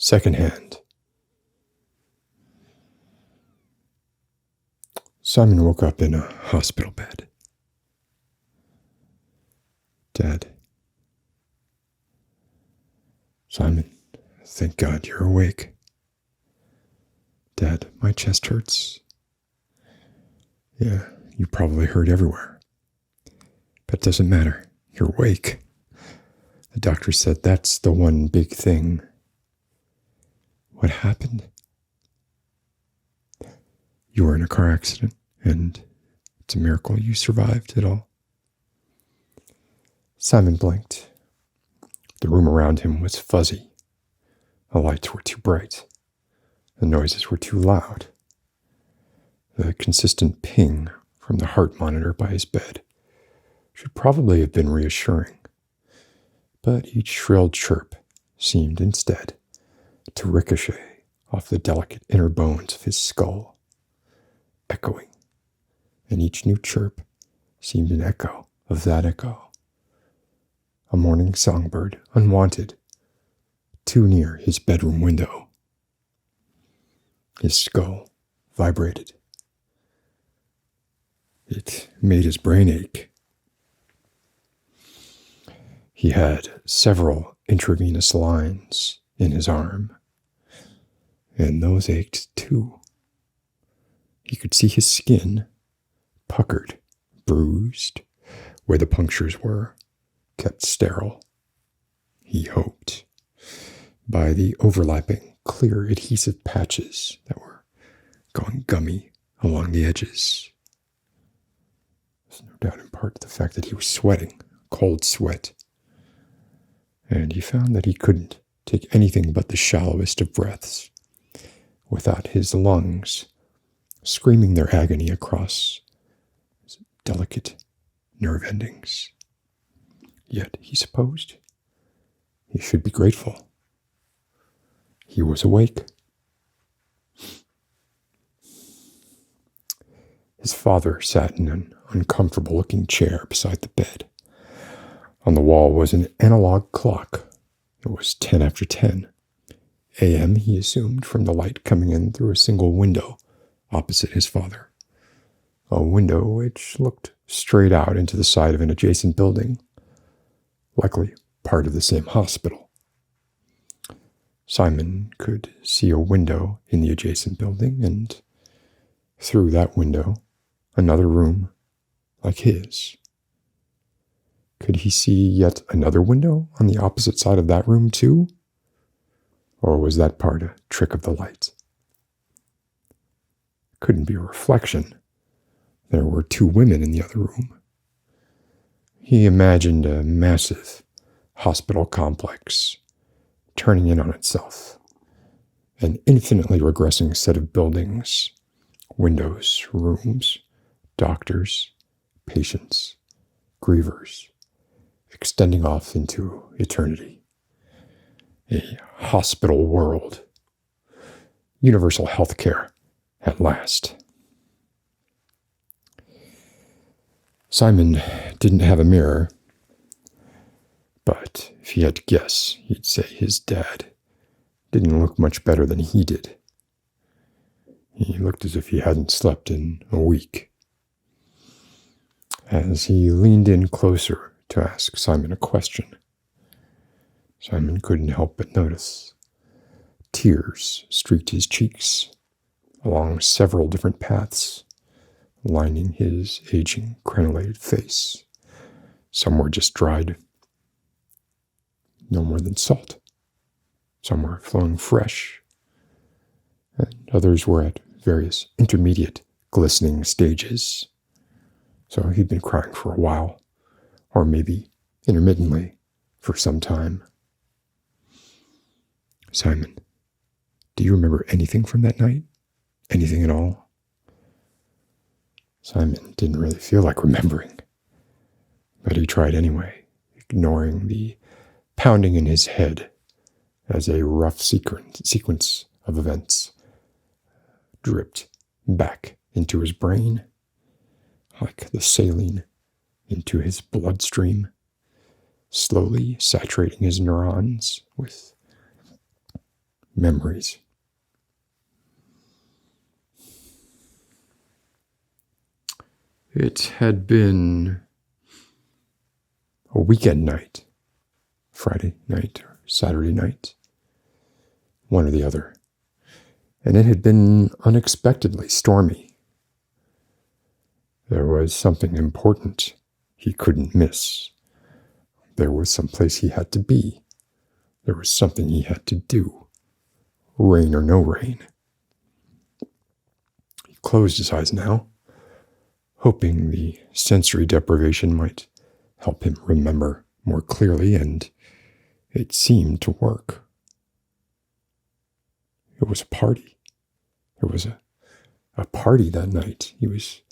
Secondhand. Simon woke up in a hospital bed. Dad. Simon, thank God you're awake. Dad, my chest hurts. Yeah, you probably hurt everywhere. But it doesn't matter. You're awake. The doctor said that's the one big thing. What happened? You were in a car accident, and it's a miracle you survived it all. Simon blinked. The room around him was fuzzy. The lights were too bright. The noises were too loud. The consistent ping from the heart monitor by his bed should probably have been reassuring, but each shrill chirp seemed instead to ricochet off the delicate inner bones of his skull, echoing, and each new chirp seemed an echo of that echo. A morning songbird, unwanted, too near his bedroom window. His skull vibrated. It made his brain ache. He had several intravenous lines in his arm, and those ached too. He could see his skin, puckered, bruised, where the punctures were, kept sterile. He hoped, by the overlapping, clear adhesive patches that were going gummy along the edges. There's no doubt in part the fact that he was sweating, cold sweat, and he found that he couldn't take anything but the shallowest of breaths without his lungs screaming their agony across his delicate nerve endings. Yet, he supposed, he should be grateful. He was awake. His father sat in an uncomfortable-looking chair beside the bed. On the wall was an analog clock. It was 10 after 10 a.m., he assumed, from the light coming in through a single window opposite his father. A window which looked straight out into the side of an adjacent building, likely part of the same hospital. Simon could see a window in the adjacent building, and through that window, another room like his. Could he see yet another window on the opposite side of that room too? Or was that part a trick of the light? Couldn't be a reflection. There were two women in the other room. He imagined a massive hospital complex turning in on itself, an infinitely regressing set of buildings, windows, rooms, doctors, patients, grievers, extending off into eternity. A hospital world. Universal health care at last. Simon didn't have a mirror, but if he had to guess, he'd say his dad didn't look much better than he did. He looked as if he hadn't slept in a week. As he leaned in closer to ask Simon a question, Simon couldn't help but notice tears streaked his cheeks along several different paths, lining his aging, crenulated face. Some were just dried, no more than salt. Some were flowing fresh, and others were at various intermediate, glistening stages. So he'd been crying for a while, or maybe intermittently for some time. Simon, do you remember anything from that night? Anything at all? Simon didn't really feel like remembering, but he tried anyway, ignoring the pounding in his head as a rough sequence of events dripped back into his brain, like the saline into his bloodstream, slowly saturating his neurons with memories. It had been a weekend night, Friday night or Saturday night, one or the other, and it had been unexpectedly stormy. There was something important he couldn't miss. There was some place he had to be. There was something he had to do, rain or no rain. He closed his eyes now, hoping the sensory deprivation might help him remember more clearly, and it seemed to work. It was a party. There was a party that night. He was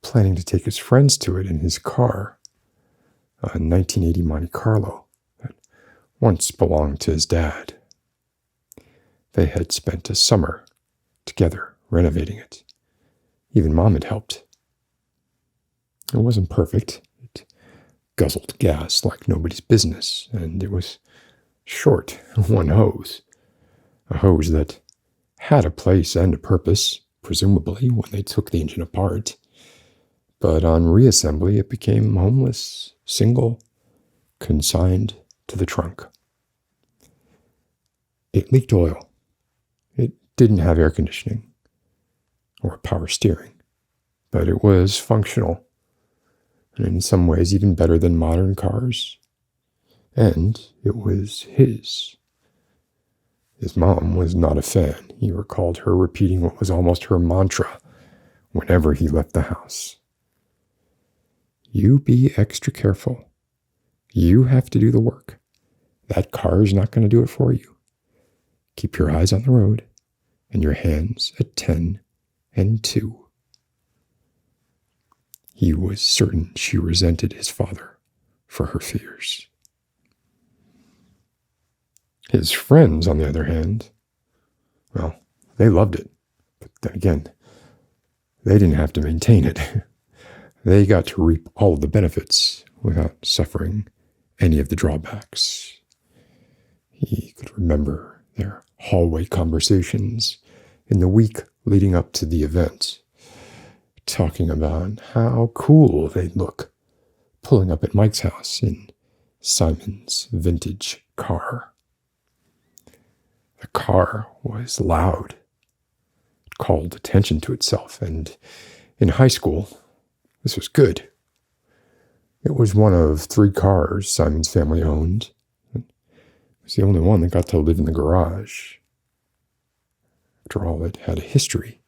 planning to take his friends to it in his car, a 1980 Monte Carlo that once belonged to his dad. They had spent a summer together renovating it. Even Mom had helped. It wasn't perfect. It guzzled gas like nobody's business, and it was short, one hose. A hose that had a place and a purpose, presumably, when they took the engine apart. But on reassembly, it became homeless, single, consigned to the trunk. It leaked oil. It didn't have air conditioning or power steering, but it was functional, and in some ways even better than modern cars. And it was his. His mom was not a fan. He recalled her repeating what was almost her mantra whenever he left the house. You be extra careful. You have to do the work. That car is not going to do it for you. Keep your eyes on the road and your hands at 10 and 2. He was certain she resented his father for her fears. His friends, on the other hand, well, they loved it. But then again, they didn't have to maintain it. They got to reap all of the benefits without suffering any of the drawbacks. He could remember their hallway conversations in the week leading up to the event, talking about how cool they'd look pulling up at Mike's house in Simon's vintage car. The car was loud. It called attention to itself, and in high school, this was good. It was one of 3 cars Simon's family owned. It was the only one that got to live in the garage. After all, it had a history,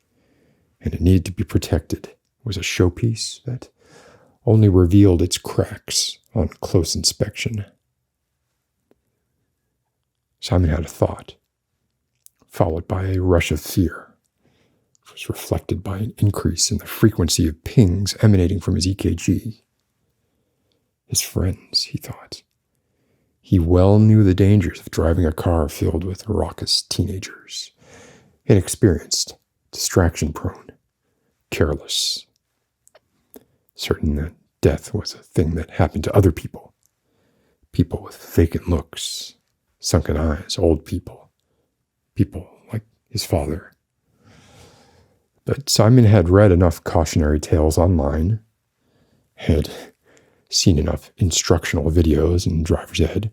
and it needed to be protected. It was a showpiece that only revealed its cracks on close inspection. Simon had a thought, followed by a rush of fear. It was reflected by an increase in the frequency of pings emanating from his EKG. His friends, he thought. He well knew the dangers of driving a car filled with raucous teenagers, inexperienced, distraction-prone, careless, certain that death was a thing that happened to other people, people with vacant looks, sunken eyes, old people, people like his father. But Simon had read enough cautionary tales online, had seen enough instructional videos in driver's ed,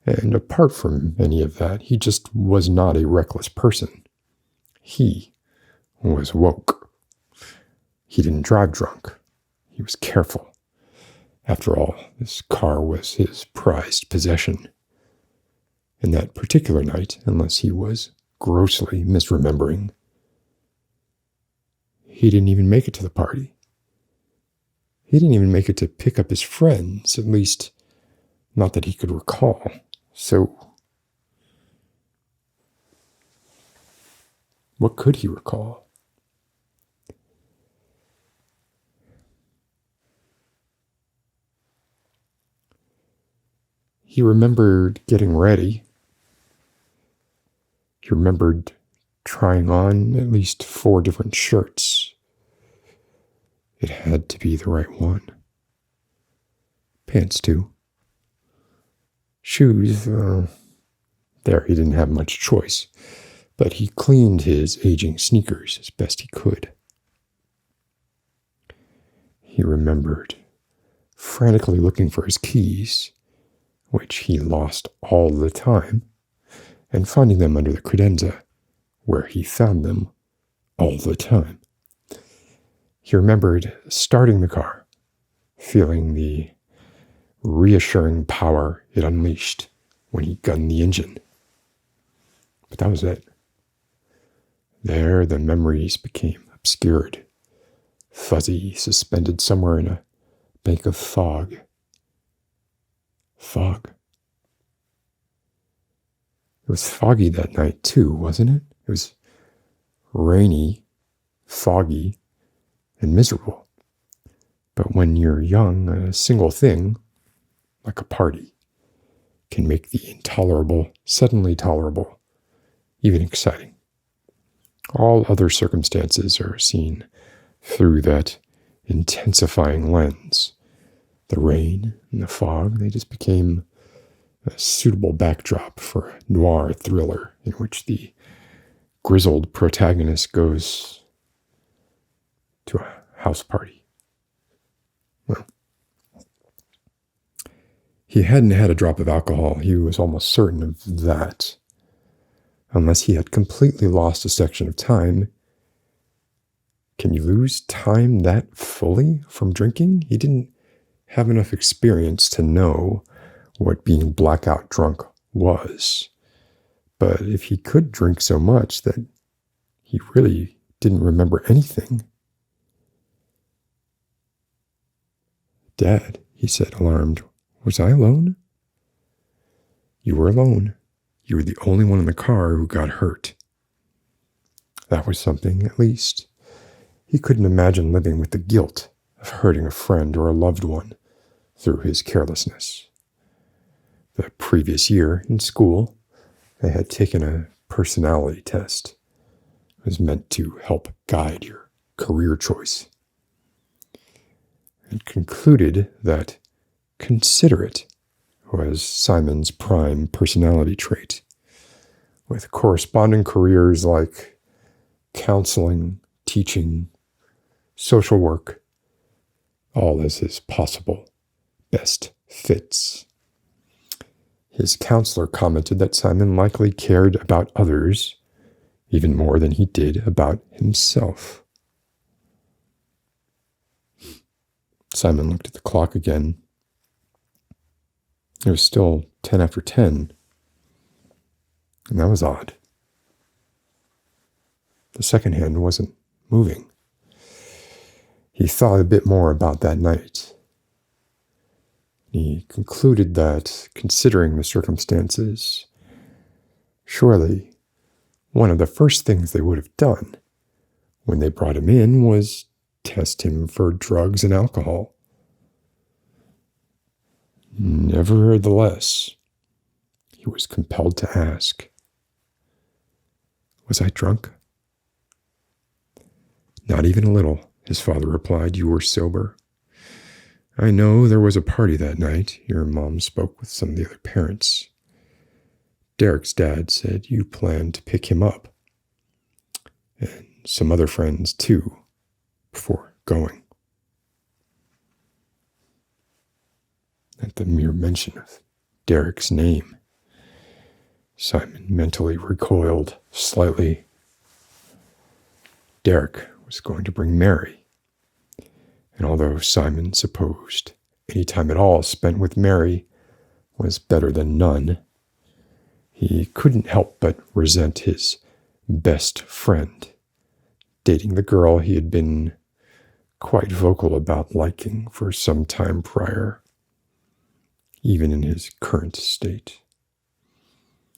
and apart from any of that, he just was not a reckless person. He was woke. He didn't drive drunk. He was careful. After all, this car was his prized possession. And that particular night, unless he was grossly misremembering, he didn't even make it to the party. He didn't even make it to pick up his friends, at least not that he could recall. So, what could he recall? He remembered getting ready. He remembered trying on at least 4 different shirts. It had to be the right one. Pants too. Shoes, There, he didn't have much choice, but he cleaned his aging sneakers as best he could. He remembered frantically looking for his keys, which he lost all the time, and finding them under the credenza, where he found them all the time. He remembered starting the car, feeling the reassuring power it unleashed when he gunned the engine. But that was it. There, the memories became obscured, fuzzy, suspended somewhere in a bank of fog. Fog. It was foggy that night too, wasn't it? It was rainy, foggy, and miserable. But when you're young, a single thing, like a party, can make the intolerable suddenly tolerable, even exciting. All other circumstances are seen through that intensifying lens. The rain and the fog, they just became a suitable backdrop for a noir thriller in which the grizzled protagonist goes to a house party. Well, he hadn't had a drop of alcohol. He was almost certain of that. Unless he had completely lost a section of time. Can you lose time that fully from drinking? He didn't have enough experience to know what being blackout drunk was. But if he could drink so much that he really didn't remember anything. "Dad," he said, alarmed, "was I alone?" "You were alone. You were the only one in the car who got hurt." That was something, at least. He couldn't imagine living with the guilt of hurting a friend or a loved one through his carelessness. The previous year in school, they had taken a personality test. It was meant to help guide your career choice. It concluded that considerate was Simon's prime personality trait, with corresponding careers like counseling, teaching, social work, all as his possible best fits. His counselor commented that Simon likely cared about others even more than he did about himself. Simon looked at the clock again. It was still 10 after 10, and that was odd. The second hand wasn't moving. He thought a bit more about that night. He concluded that, considering the circumstances, surely one of the first things they would have done when they brought him in was test him for drugs and alcohol. Nevertheless, he was compelled to ask, "Was I drunk?" "Not even a little," his father replied. "You were sober. I know there was a party that night. Your mom spoke with some of the other parents. Derek's dad said you planned to pick him up. And some other friends, too, before going." At the mere mention of Derek's name, Simon mentally recoiled slightly. Derek was going to bring Mary. And although Simon supposed any time at all spent with Mary was better than none, he couldn't help but resent his best friend dating the girl he had been quite vocal about liking for some time prior, even in his current state.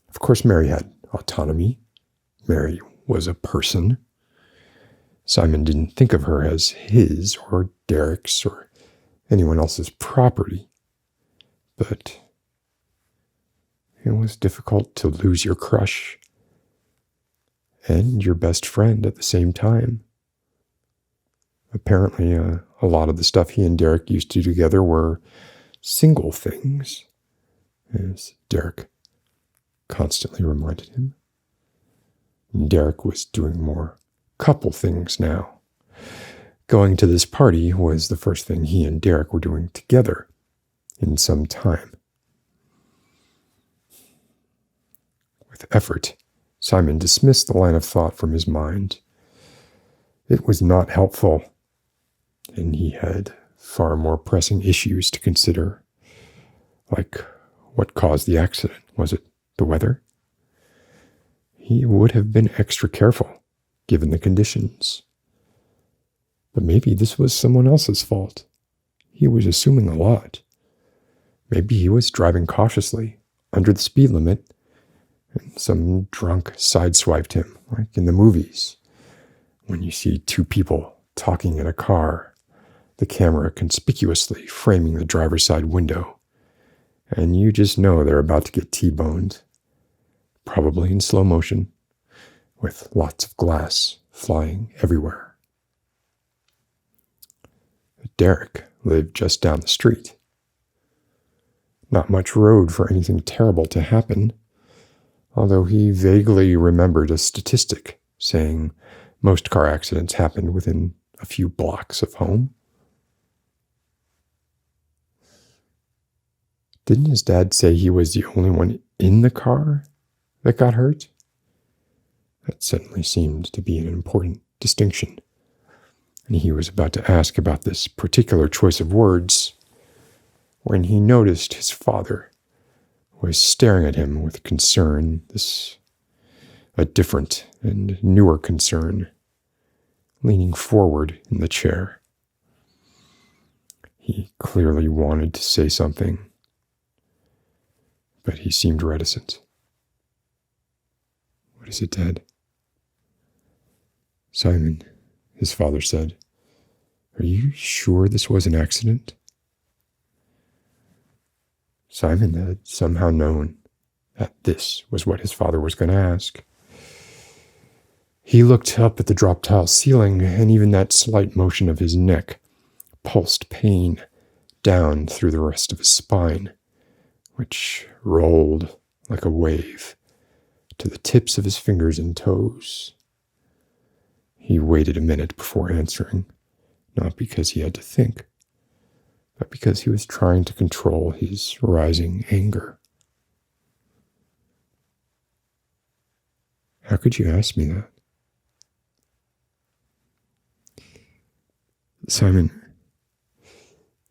Of course, Mary had autonomy. Mary was a person. Simon didn't think of her as his or Derek's or anyone else's property. But it was difficult to lose your crush and your best friend at the same time. Apparently, a lot of the stuff he and Derek used to do together were single things, as Derek constantly reminded him. Derek was doing more couple things now. Going to this party was the first thing he and Derek were doing together in some time. With effort, Simon dismissed the line of thought from his mind. It was not helpful, and he had far more pressing issues to consider, like what caused the accident. Was it the weather? He would have been extra careful, given the conditions. But maybe this was someone else's fault. He was assuming a lot. Maybe he was driving cautiously, under the speed limit, and some drunk sideswiped him, like in the movies, when you see two people talking in a car, the camera conspicuously framing the driver's side window, and you just know they're about to get T-boned, probably in slow motion, with lots of glass flying everywhere. Derek lived just down the street. Not much road for anything terrible to happen, although he vaguely remembered a statistic saying most car accidents happened within a few blocks of home. Didn't his dad say he was the only one in the car that got hurt? That suddenly seemed to be an important distinction, and he was about to ask about this particular choice of words when he noticed his father was staring at him with concern, a different and newer concern, leaning forward in the chair. He clearly wanted to say something, but he seemed reticent. "What is it, Dad?" "Simon," his father said, "are you sure this was an accident?" Simon had somehow known that this was what his father was going to ask. He looked up at the drop-tile ceiling, and even that slight motion of his neck pulsed pain down through the rest of his spine, which rolled like a wave to the tips of his fingers and toes. He waited a minute before answering, not because he had to think, but because he was trying to control his rising anger. "How could you ask me that?" "Simon,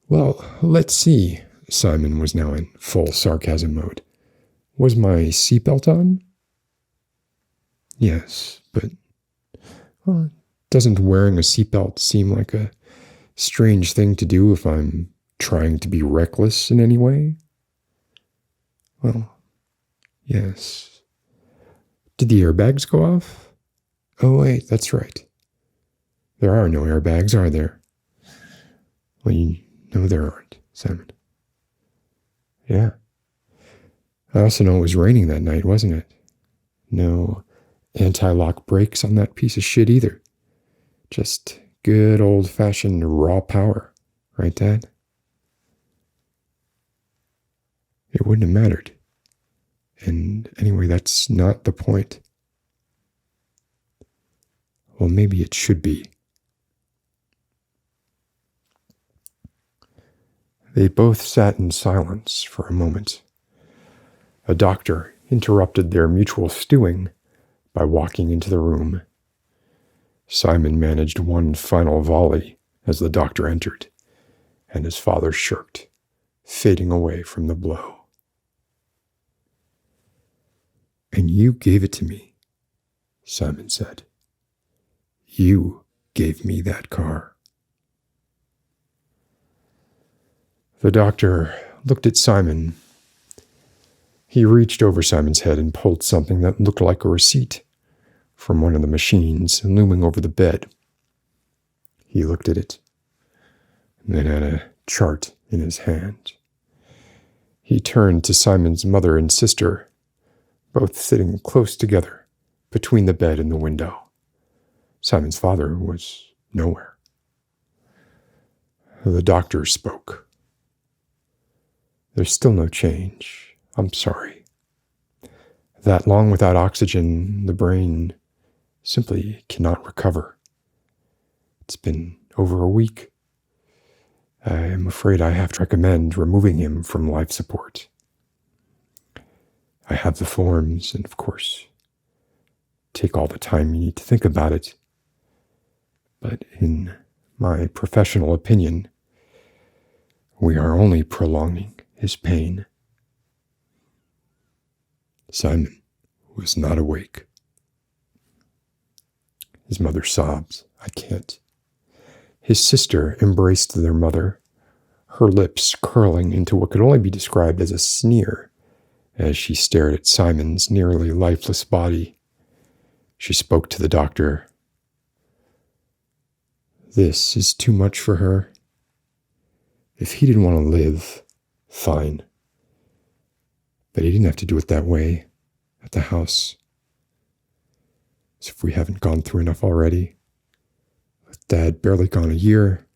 well, let's see." Simon was now in full sarcasm mode. "Was my seatbelt on?" "Yes, but doesn't wearing a seatbelt seem like a strange thing to do if I'm trying to be reckless in any way?" "Well, yes." "Did the airbags go off?" "Oh, wait, that's right. There are no airbags, are there?" "Well, no, there aren't, Simon." "Yeah. I also know it was raining that night, wasn't it? No anti-lock brakes on that piece of shit either. Just good old-fashioned raw power, right, Dad?" "It wouldn't have mattered. And anyway, that's not the point." "Well, maybe it should be." They both sat in silence for a moment. A doctor interrupted their mutual stewing by walking into the room. Simon managed one final volley as the doctor entered, and his father shirked, fading away from the blow. "And you gave it to me," Simon said. "You gave me that car." The doctor looked at Simon. He reached over Simon's head and pulled something that looked like a receipt from one of the machines looming over the bed. He looked at it, and then had a chart in his hand. He turned to Simon's mother and sister, both sitting close together between the bed and the window. Simon's father was nowhere. The doctor spoke. "There's still no change. I'm sorry. That long without oxygen, the brain simply cannot recover. It's been over a week. I am afraid I have to recommend removing him from life support. I have the forms, and of course, take all the time you need to think about it. But in my professional opinion, we are only prolonging his pain. Simon was not awake. His mother sobs. I can't. His sister embraced their mother, her lips curling into what could only be described as a sneer as she stared at Simon's nearly lifeless body. She spoke to the doctor. This is too much for her. If he didn't want to live, fine. But he didn't have to do it that way at the house. As if we haven't gone through enough already. With Dad barely gone a year.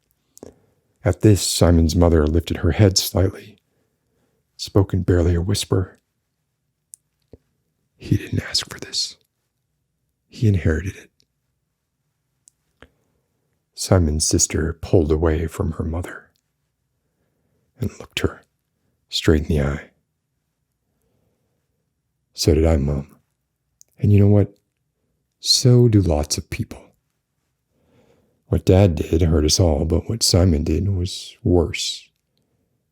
At this, Simon's mother lifted her head slightly, spoke in barely a whisper. He didn't ask for this. He inherited it. Simon's sister pulled away from her mother and looked her straight in the eye. So did I, Mom. And you know what? So do lots of people. What Dad did hurt us all, but what Simon did was worse.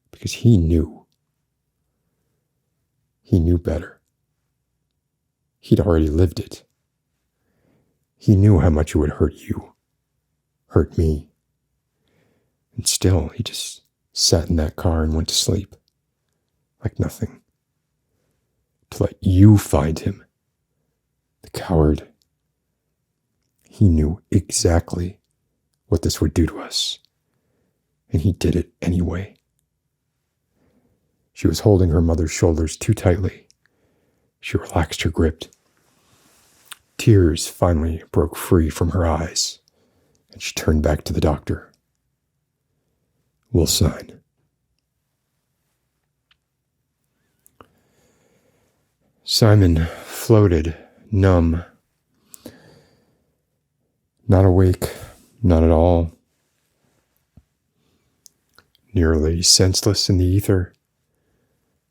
Because he knew. He knew better. He'd already lived it. He knew how much it would hurt you. Hurt me. And still, he just sat in that car and went to sleep. Like nothing. To let you find him. The coward. He knew exactly what this would do to us. And he did it anyway. She was holding her mother's shoulders too tightly. She relaxed her grip. Tears finally broke free from her eyes, and she turned back to the doctor. We'll sign. Simon floated, numb. Not awake, not at all. Nearly senseless in the ether.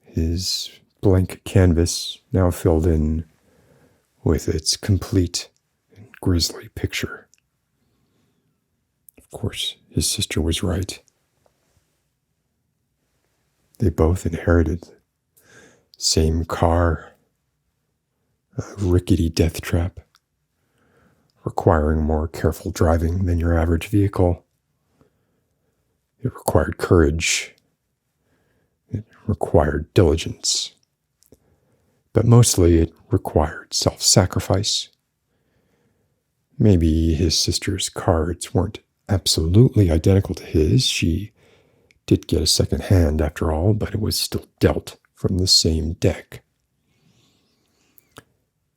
His blank canvas now filled in with its complete and grisly picture. Of course, his sister was right. They both inherited the same car, a rickety death trap, requiring more careful driving than your average vehicle. It required courage. It required diligence. But mostly it required self-sacrifice. Maybe his sister's cards weren't absolutely identical to his. She did get a second hand after all, but it was still dealt from the same deck.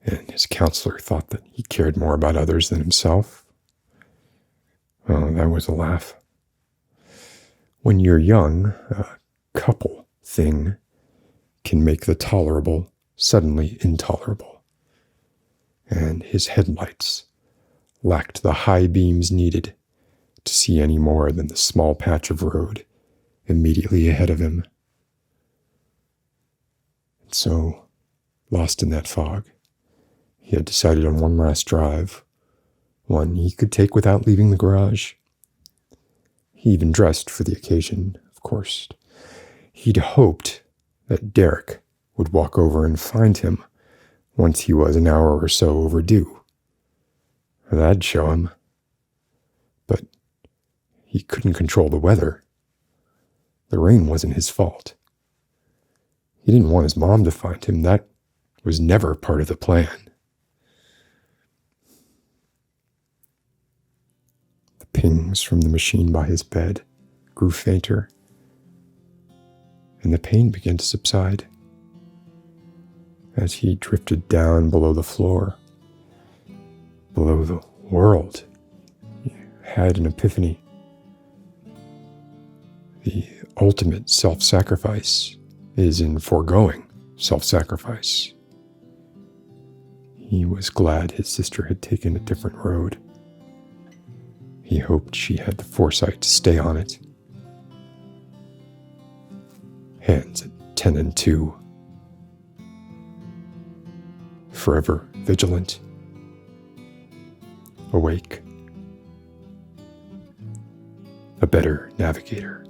And his counselor thought that he cared more about others than himself. Well, that was a laugh. When you're young, a couple thing can make the tolerable suddenly intolerable. And his headlights lacked the high beams needed to see any more than the small patch of road immediately ahead of him. And so, lost in that fog, he had decided on one last drive, one he could take without leaving the garage. He even dressed for the occasion, of course. He'd hoped that Derek would walk over and find him once he was an hour or so overdue. That'd show him. But he couldn't control the weather. The rain wasn't his fault. He didn't want his mom to find him. That was never part of the plan. The pings from the machine by his bed grew fainter, and the pain began to subside as he drifted down below the floor, below the world. He had an epiphany. The ultimate self-sacrifice is in foregoing self-sacrifice. He was glad his sister had taken a different road. He hoped she had the foresight to stay on it. Hands at 10 and 2. Forever vigilant. Awake. A better navigator.